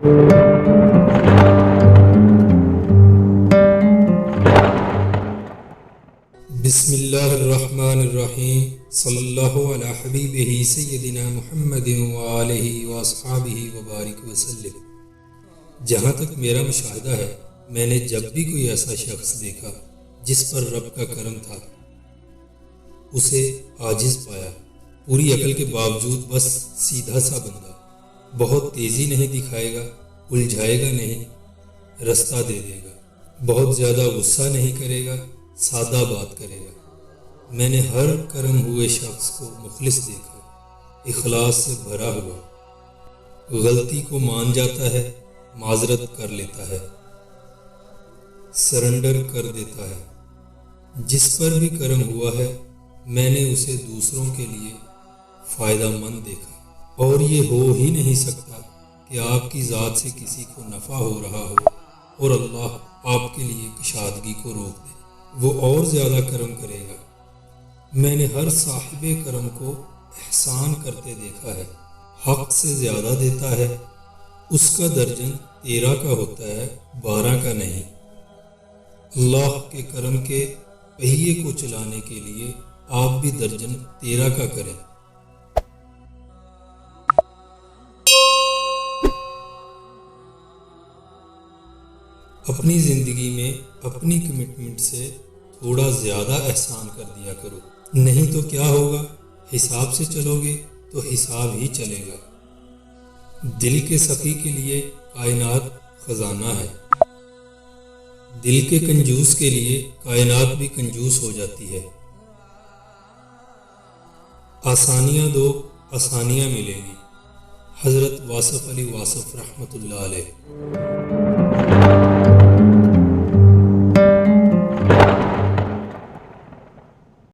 بسم اللہ الرحمن الرحیم، صلی اللہ علی حبیبہ سیدنا محمد وآلہ واصحابہ وبارک وسلم۔ جہاں تک میرا مشاہدہ ہے، میں نے جب بھی کوئی ایسا شخص دیکھا جس پر رب کا کرم تھا، اسے عاجز پایا، پوری عقل کے باوجود بس سیدھا سا بندہ، بہت تیزی نہیں دکھائے گا، الجھائے گا نہیں، رستہ دے دے گا، بہت زیادہ غصہ نہیں کرے گا، سادہ بات کرے گا۔ میں نے ہر کرم ہوئے شخص کو مخلص دیکھا، اخلاص سے بھرا ہوا، غلطی کو مان جاتا ہے، معذرت کر لیتا ہے، سرنڈر کر دیتا ہے۔ جس پر بھی کرم ہوا ہے، میں نے اسے دوسروں کے لیے فائدہ مند دیکھا، اور یہ ہو ہی نہیں سکتا کہ آپ کی ذات سے کسی کو نفع ہو رہا ہو اور اللہ آپ کے لیے کشادگی کو روک دے، وہ اور زیادہ کرم کرے گا۔ میں نے ہر صاحب کرم کو احسان کرتے دیکھا ہے، حق سے زیادہ دیتا ہے، اس کا درجن 13 کا ہوتا ہے، 12 کا نہیں۔ اللہ کے کرم کے پہیے کو چلانے کے لیے آپ بھی درجن 13 کا کریں۔ اپنی زندگی میں اپنی کمٹمنٹ سے تھوڑا زیادہ احسان کر دیا کرو، نہیں تو کیا ہوگا، حساب سے چلو گے تو حساب ہی چلے گا۔ دل کے سخی کے لیے کائنات خزانہ ہے، دل کے کنجوس کے لیے کائنات بھی کنجوس ہو جاتی ہے۔ آسانیاں دو، آسانیاں ملیں گی۔ حضرت واصف علی واصف رحمۃ اللہ علیہ۔